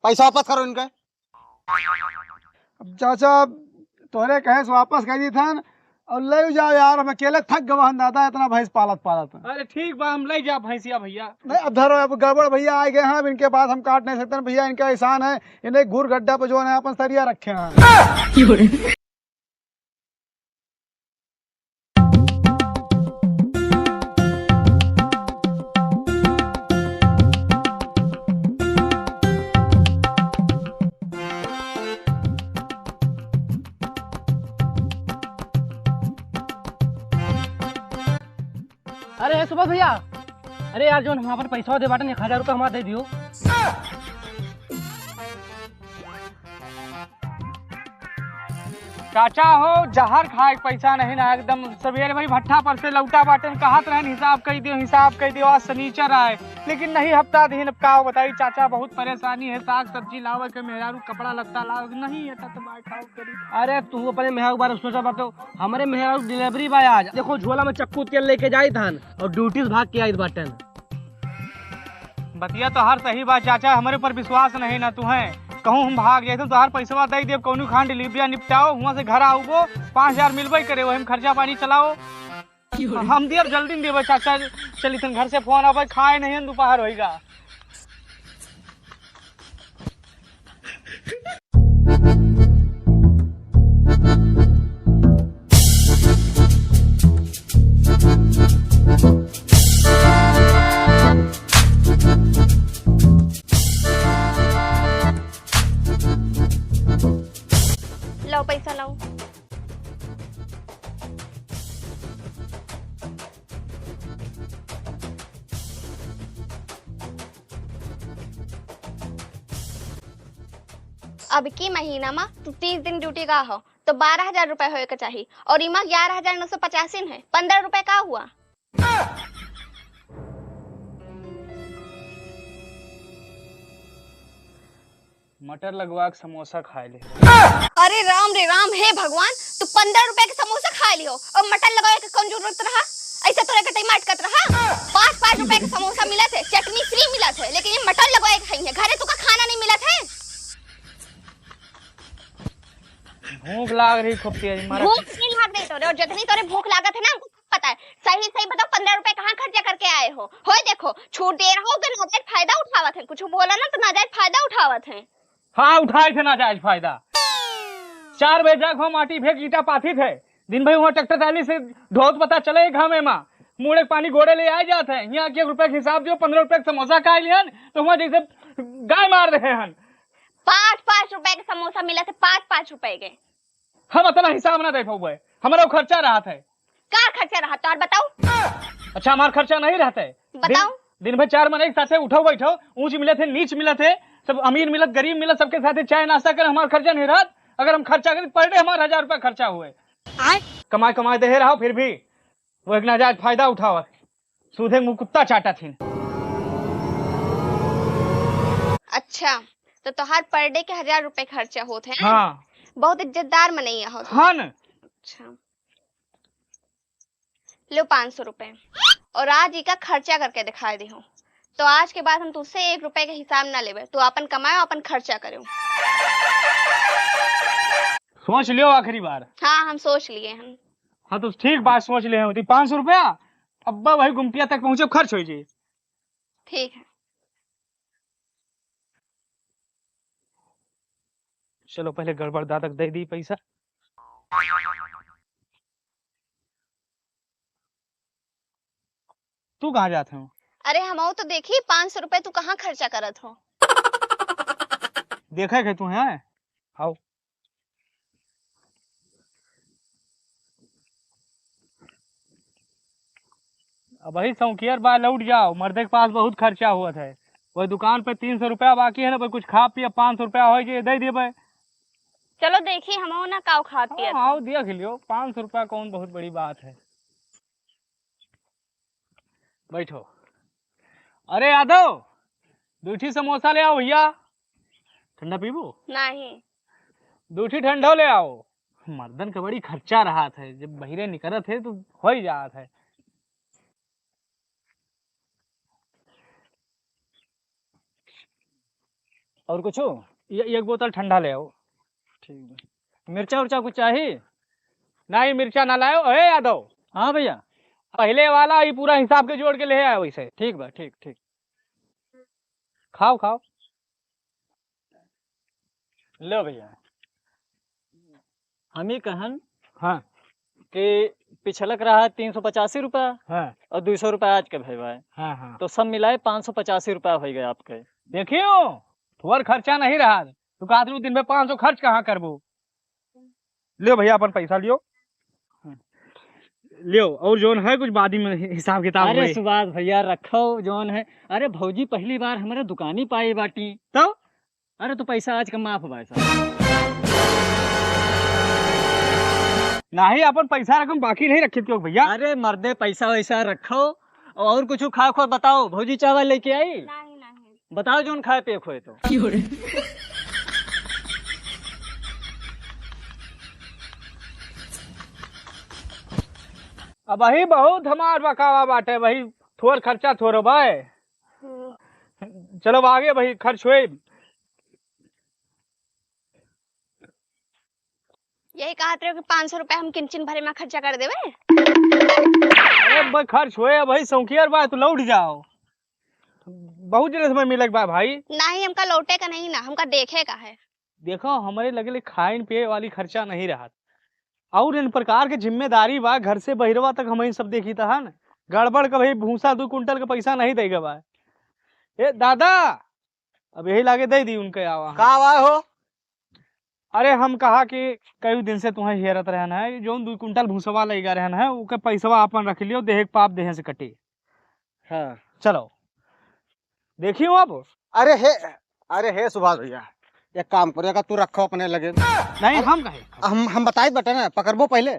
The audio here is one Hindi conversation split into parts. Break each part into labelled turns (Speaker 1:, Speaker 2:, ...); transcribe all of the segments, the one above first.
Speaker 1: पैसा वापस करो इनका।
Speaker 2: अब चाचा तोहरे कहे से वापस कर दी था और ले जाओ यार, हम अकेले थक गए दादा, इतना भैंस पालत पालत।
Speaker 3: अरे ठीक बा, हम ले जा भैंसिया भैया।
Speaker 2: नहीं अब धरो, अब गड़बड़ भैया आ गए हैं, अब इनके बाद हम काट नहीं सकते भैया, इनका एहसान है, इन्हें घूर गड्ढा पे जो है अपन सरिया रखे हैं।
Speaker 4: अरे सुभाष भैया, अरे यार जो हमारे पर पैसा दे बाटन 1000 रुपया हमारा दे दियो।
Speaker 3: चाचा हो जहर खाए पैसा नहीं ना, एकदम सवेरे भाई भट्ठा पर से लौटा बाटे कहत रहन हिसाब कर दियो, आज शनिचर आए लेकिन नहीं हफ्ता दिन। अब का बताई चाचा, बहुत परेशानी है, साग सब्जी लावे के मेहरारू कपड़ा लत्ता लावे नहीं है तो बैठाओ करी।
Speaker 4: अरे तू अपने मेहरारू बारे सोचा बातो, हमारे मेहरारू डिलीवरी बॉय आज देखो झोला में चक्कू तेल लेके जाई धान और ड्यूटी से भाग के आई बाटन।
Speaker 3: बतिया तो हर सही बात चाचा, हमारे पर विश्वास नहीं ना तुम्हें, कहूँ हम भाग जाए तो हर पैसा दे देव, कौन खान डिलीवरिया निपटाओ, वहाँ से घर आओ 5000 मिलबे करे, वही में खर्चा पानी चलाओ। हम देव जल्दी देवे चाचा, चली तुम घर से फोन आवे, खाए नहीं दोपहर होगा।
Speaker 5: लो पैसा लाओ। अब की महीना में तू 30 दिन ड्यूटी का हो तो 12,000 रुपए होए के चाहिए, और इमा 11,985 है, 15 रुपए का हुआ।
Speaker 3: मटर लगवा के समोसा खाए ले।
Speaker 5: अरे राम रे राम, हे भगवान, तू 15 रुपए के समोसा खा लियो और मटन लगाए के कौन जरूरत रहा? ऐसा तो रेकट माटकत रहा। 5-5 रुपए के समोसा मिला थे, चटनी फ्री मिला थे, लेकिन ये मटन लगाए के खाई है, घरे तो का खाना नहीं मिला थे।
Speaker 3: भूख लाग रही खूब तेज मारा।
Speaker 5: भूख नहीं लाग रही तोरे, और जितनी तोरे भूख लागत है ना हमको पता है। सही सही बताओ, 15 रुपए कहाँ खर्चा करके आए हो? होए देखो छूट दे रहा हो कि नाजायज फायदा उठावत है, कुछ बोला ना तो नाजायज फायदा उठावत है।
Speaker 3: हाँ उठाए थे नाजायज फायदा। 4 बजे जाग हो माटी भेग ईटा पाथी थे, दिन भर वहाँ ट्रैक्टर ट्राली से ढोत पता चले घामे में मुड़े पानी गोड़े ले आ जाते हैं। यहाँ के 1 रुपए के हिसाब दियो, 15 रुपए का समोसा खा लियन तो वहाँ जैसे गाय मार रहे हैं।
Speaker 5: 5-5 रुपए के समोसा मिला थे, 5-5 रुपए के।
Speaker 3: हम इतना हिसाब ना दे पाए, हमारा खर्चा रहा था।
Speaker 5: का खर्चा रहा तो बताओ।
Speaker 3: अच्छा हमारा खर्चा नहीं रहता है?
Speaker 5: बताओ।
Speaker 3: दिन भर 4 मन एक साथ उठो बैठो, ऊंच मिले थे नीच मिले थे, सब अमीर मिलत गरीब मिलत, सबके साथ चाय नाश्ता कर, हमारा खर्चा नहीं रहा। अगर हम खर्चा करें पर डे हमारा 1000 रुपया खर्चा हुए, कमाए दे रहा फिर भी वो एक नाजायज फायदा उठावा, सूधे मुंह कुत्ता चाटा थी।
Speaker 5: अच्छा तो तोहार पर डे के 1000 रुपए खर्चा होते हैं।
Speaker 3: हाँ
Speaker 5: बहुत इज्जतदार मनैया हो।
Speaker 3: हाँ न।
Speaker 5: अच्छा लो 500 रुपए, और आज इका खर्चा करके दिखाई दी हूँ, तो आज के बाद हम तुझसे 1 रुपए के हिसाब ना लेवे, तू अपन कमाओ अपन खर्चा करो।
Speaker 3: सोच लियो आखिरी बार।
Speaker 5: हाँ हम सोच लिए हैं।
Speaker 3: हाँ तो ठीक बात सोच ले, 500 रुपया अब्बा वही गुमटिया तक पहुंचे खर्च हो जाए।
Speaker 5: ठीक है
Speaker 3: चलो पहले गड़बड़ दादक दे दी पैसा। तू कहाँ जाते हो?
Speaker 5: अरे हम तो देखी 500 रुपए तू कहाँ खर्चा करत हो?
Speaker 3: देखा है तू है? आओ अब वही सौकियर बा लौट जाओ, मर्दे के पास बहुत खर्चा हुआ था, वही दुकान पे 300 रुपया बाकी है ना, कुछ खा पिया 500 रुपया हो जाए दे देवे।
Speaker 5: चलो देखी हम ना काव खा पिया।
Speaker 3: आओ देख लियो, 500 रुपया कौन बहुत बड़ी बात है। बैठो। अरे यादव 2 समोसा ले आओ भैया। ठंडा पीबू?
Speaker 5: नहीं।
Speaker 3: 2 ठंडो ले आओ। मर्दन का बड़ी खर्चा रहा था, जब बहिरे निकलत है तो हो ही जात है। और कुछ एक बोतल ठंडा ले आओ। ठीक है। मिर्चा उर्चा कुछ चाहिए? नहीं मिर्चा ना लाओ। अरे यादव। हाँ भैया। पहले वाला ये पूरा हिसाब के जोड़ के ले आए वैसे। ठीक बा, ठीक ठीक। खाओ खाओ। लो भैया। हम ही कहन हाँ कि पिछलक रहा 385 रुपया हाँ और 200 रुपया आज के भेजवा है। हाँ हाँ तो सब मिलाए 585 रुपया हो गए आपके। देखियो थोड़ा खर्चा नहीं रहा तो कादरू दिन में 500 खर्च कहाँ करबो। लियो भैया अपन पैसा लियो। लियो और जोन है कुछ बाद में हिसाब किताब। अरे सुभाष भैया रखो जोन है। अरे भौजी पहली बार हमारे दुकानी पाई बाटी तो अरे तो पैसा आज का माफ भाई साहब। नहीं अपन पैसा रकम बाकी नहीं रखी क्यों भैया। अरे मर्दे पैसा वैसा रखो और कुछ खा खो बताओ। भौजी चावल लेके आई? नहीं बताओ जोन खाए पे खोए तो। अब वही बहुत हमार बकावा बाटे वही थोड़ खर्चा थोड़ो भाई। चलो आगे वही खर्च हुए।
Speaker 5: यही कहते हो कि 500 रुपया हम किंचन भरे में खर्चा कर देवे।
Speaker 3: अरे भाई खर्च हुए भाई सौखियर बा तो लौट जाओ। बहुत जगह समय मिले बा भाई।
Speaker 5: नहीं हमका लौटे का नहीं ना हमका देखे का है।
Speaker 3: देखो हमारे लगे खाइन पिए वाली खर्चा नहीं रहा और इन प्रकार के जिम्मेदारी बा घर से बहिरवा तक हम सब देखी था न गड़बड़ का भाई भूसा 2 कुंटल का पैसा नहीं देगा बा। ए दादा अब यही लागे दे दी उनके आवा।
Speaker 2: का आवा हो?
Speaker 3: अरे हम कहा कि कई दिन से तुम्हें हेरत रहना है जो 2 कुंटल भूसवा लेगा रहना है उके पैसवा अपन रख लियो देह पाप देह से कटे। हाँ चलो देखियो आप।
Speaker 2: अरे हे सुभाष भैया एक काम करेगा तू रखो अपने लगे।
Speaker 3: नहीं हम कहे
Speaker 2: हम बताए बटे ना पकड़बो पहले।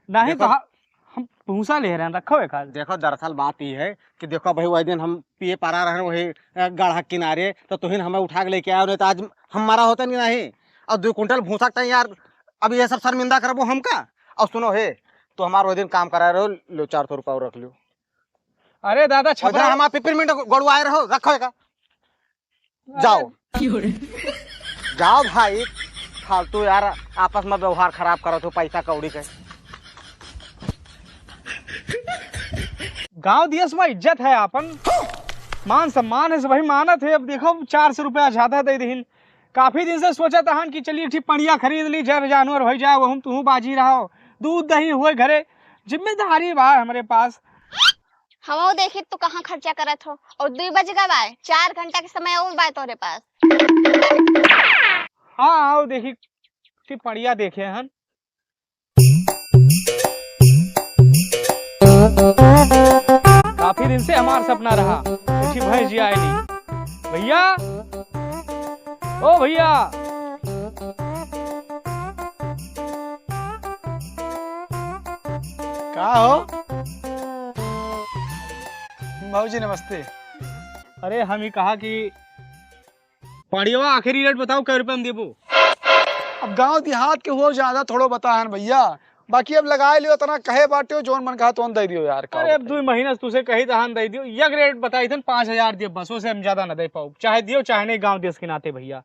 Speaker 3: नहीं कहा हम भूसा ले रहे हैं रखो एक।
Speaker 2: देखो दरअसल बात ये है कि देखो भाई वही दिन हम पिए पारा रहे वही गढ़ा किनारे तो तुहिन हमें उठा के लेके आए तो आज हमारा होता नहीं और 2 कुंटल भूसा का यार अब ये सब शर्मिंदा करबो हमका। और सुनो हे तो हमारा वो दिन काम करा रहे हो लो 400 रुपया रख लो।
Speaker 3: अरे दादा
Speaker 2: छपरा हमारा पिपरमिंट गड़वाए रहो रखो का। जाओ जाओ भाई फालतू यार आपस में व्यवहार खराब करो तो पैसा कौड़ी के।
Speaker 3: गांव दियस में इज्जत है अपन मान सम्मान है भाई मानत है। अब देखो 400 रुपया ज्यादा दे दीन। काफी दिन से सोचा था कि चलिए ठीक पड़िया खरीद ली जब जानवर हो जाए वो तू बाजी रहो दूध दही हुए घरे जिम्मेदारी बा हमारे पास।
Speaker 5: हम देखी तो कहाँ खर्चा करत हो और 2 बज गए बाय 4 घंटा के समय और बाय तोरे पास।
Speaker 3: हाँ आओ देखी ठीक पड़िया देखे हन। काफी दिन से हमारा सपना रहा देखी भैंस जी आए नहीं। भैया ओ भैया
Speaker 2: का हो भाजी नमस्ते।
Speaker 3: अरे हम ही कहा कि पड़िया आखिरी रेट बताओ कै रुपये में देबो।
Speaker 2: अब गांव देहात के हो ज्यादा थोड़ो बता है भैया बाकी अब लगाए लियो तना कहे बाटे हो जोन मन कहा तो दे दियो यार।
Speaker 3: अरे अब 2 महीना तुझे कही तहान दे दियो एक रेट बताई थन 5000 दियो बस उसे हम ज्यादा न दे पाऊ चाहे दियो चाहे नहीं गांव देश के नाते भैया।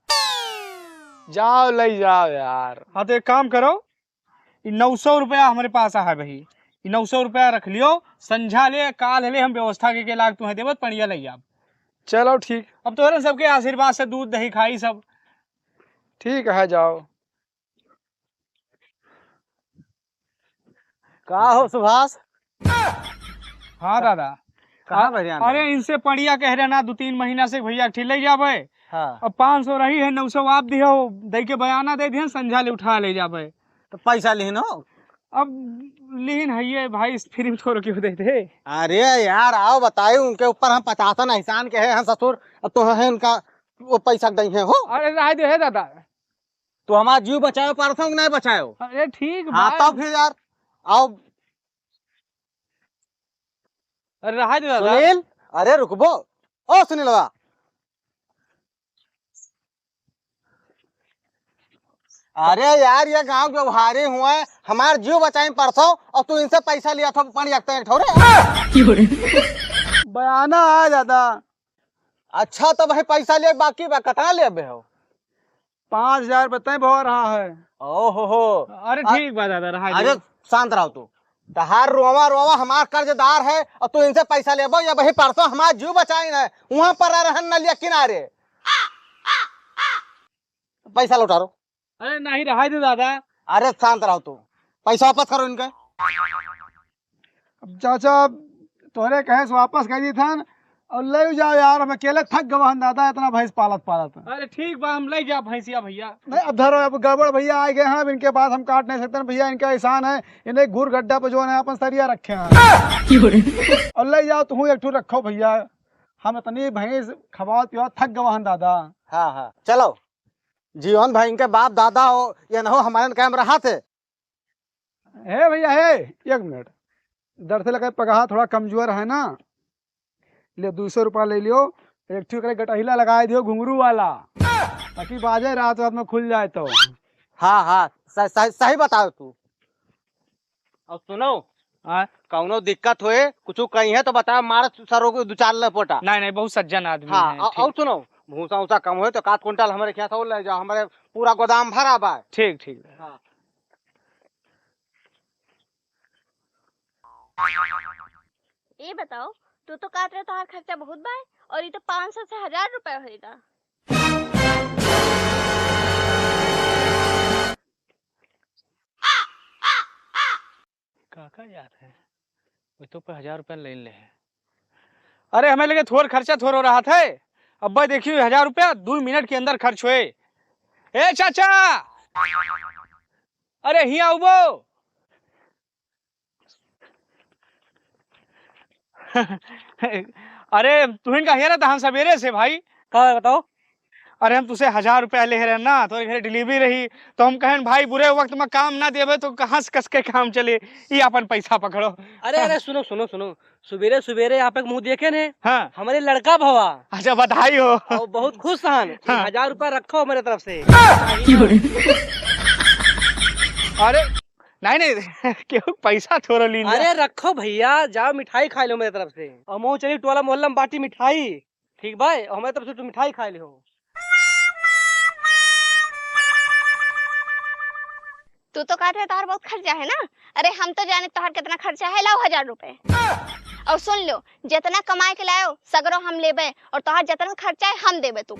Speaker 2: जाओ ले जाओ यार।
Speaker 3: हाँ तो एक काम करो 900 रुपया हमारे पास है भाई 900 रुपया रख लियो संझा ले काल ले हम व्यवस्था के लाग तुम्हें देवत पड़िया ले आप।
Speaker 2: चलो ठीक
Speaker 3: अब तो सबके आशीर्वाद से दूध दही खाई सब
Speaker 2: ठीक है जाओ। का हो सुभाष?
Speaker 3: हाँ दादा
Speaker 2: कहाँ भैया?
Speaker 3: अरे इनसे पड़िया कह रहे ना 2-3 महीना से भैया ठीक ले जाबे।
Speaker 2: हाँ।
Speaker 3: अब 500 रही है 900 आप दियो दे के बयाना दे दिए संझा ले उठा ले जाबे।
Speaker 2: तो पैसा लिहन हो
Speaker 3: अब लिहिन है ये भाई फ्री में छोड़ क्यों देते।
Speaker 2: अरे यार आओ बताए उनके ऊपर हम 50 एहसान के हैं ससुर अब तो है उनका वो पैसा दे है हो।
Speaker 3: अरे राय दे है दादा
Speaker 2: तो हमारा जीव बचाओ पारथों नहीं बचाओ।
Speaker 3: अरे ठीक
Speaker 2: हाँ तो फिर यार आओ।
Speaker 3: अरे राय दे दादा।
Speaker 2: सुनील अरे रुकबो ओ सुनील बा अरे यार ये गांव व्यवहारी हुआ है हमारे जीव बचाए परसों और तू इनसे पैसा लिया था पानी रखते हैं ठोरे। बयाना है दादा अच्छा तो भाई पैसा ले बाकी बा कटा ले बे हो
Speaker 1: 5,000 बताए भो रहा है।
Speaker 2: ओहो
Speaker 3: अरे ठीक बा दादा रहा
Speaker 2: अरे शांत रहो तू तहार रोवा रोवा हमार कर्जदार है और तू इनसे पैसा लेबो या वही परसों हमार जीव बचाई ना वहां पर आ रहन नलिया किनारे पैसा लौटा रो।
Speaker 3: अरे नहीं रहा दे दादा।
Speaker 2: अरे शांत रहो तू पैसा वापस करो इनका।
Speaker 1: अब चाचा तोरे कहे से वापस कर दी था और ले जाओ यार, हम अकेले थक गए हैं दादा, इतना भैंस पालत पालत।
Speaker 3: अरे ठीक बा हम ले जा भैंसिया भैया।
Speaker 1: नहीं अब धरो, अब गड़बड़ भैया आ गए हैं, अब इनके बाद हम काट नहीं सकते भैया, इनका एहसान है, इन्हें घूर गड्ढा पे जो है अपन सरिया रखे हैं और ले जाओ तू एक ठू रखो भैया, हम इतनी भैंस खवा पिवा थक गए हैं दादा।
Speaker 2: हाँ हाँ चलो जीवन भाई इनके बाप दादा हो या न हो हमारे कैम रहा थे।
Speaker 1: हे भैया हे, एक मिनट, दर से लगा पगाह थोड़ा कमजोर है ना, ले 200 रुपया ले लियो, एक ठू करे गटहिला लगा दियो घुंघरू वाला, ताकि बाजे रात रात में खुल जाए तो।
Speaker 2: हाँ हाँ सही बताओ तू। अब सुनो कौनो दिक्कत हुए कुछ कहीं है तो बताओ, मार सरों को 2-4 लपोटा।
Speaker 3: नहीं बहुत सज्जन आदमी
Speaker 2: हाँ
Speaker 3: है।
Speaker 2: और सुनो भूसा उसा कम हुए तो 1 क्विंटल हमारे क्या था ले जाओ, हमारे पूरा गोदाम भरा बा।
Speaker 3: ठीक ठीक।
Speaker 2: हाँ।
Speaker 5: ये बताओ तू तो काट रहे तो हर खर्चा बहुत बा और ये तो 500 से 1000 रुपए होएगा।
Speaker 3: काका याद है वो तो 1000 रुपया ले ले। अरे हमें लगे थोड़ा खर्चा थोड़ा हो रहा था, अब्बा देखियो 1000 रुपया 2 मिनट के अंदर खर्च हुए। ए चाचा अरे ही आओ वो अरे तुहिन का हेरा था हम सवेरे से भाई।
Speaker 4: कहा बताओ।
Speaker 3: अरे हम तुझसे 1000 रुपया ले रहे ना, तो घर डिलीवरी रही तो हम कहें भाई बुरे वक्त में काम ना देवे तो कहाँ से कस के काम चले, ये अपन पैसा पकड़ो।
Speaker 4: अरे अरे सुनो सुनो सुनो, सुबेरे सुबेरे आप मुंह देखे ने,
Speaker 3: हाँ
Speaker 4: हमारे लड़का भवा
Speaker 3: अच्छा बधाई हो।
Speaker 4: और बहुत खुश हन,
Speaker 3: हाँ।
Speaker 4: 1000 रुपया रखो मेरे तरफ से।
Speaker 3: अरे नहीं नहीं क्यों पैसा थोड़ा ली।
Speaker 4: अरे रखो भैया, जाओ मिठाई खा लो मेरे तरफ से, और मोह चली टोला मोहल्ला में बाटी मिठाई, ठीक भाई, और हमारे तरफ से तुम मिठाई खा लो।
Speaker 5: तू तो काट रहे तोहर बहुत खर्चा है ना, अरे हम तो जाने तोहर कितना खर्चा है, लाओ 1000 रुपए और सुन लो जितना कमाए के लाओ सगरो हम लेबे और तोहर जितना खर्चा है हम देबे तू।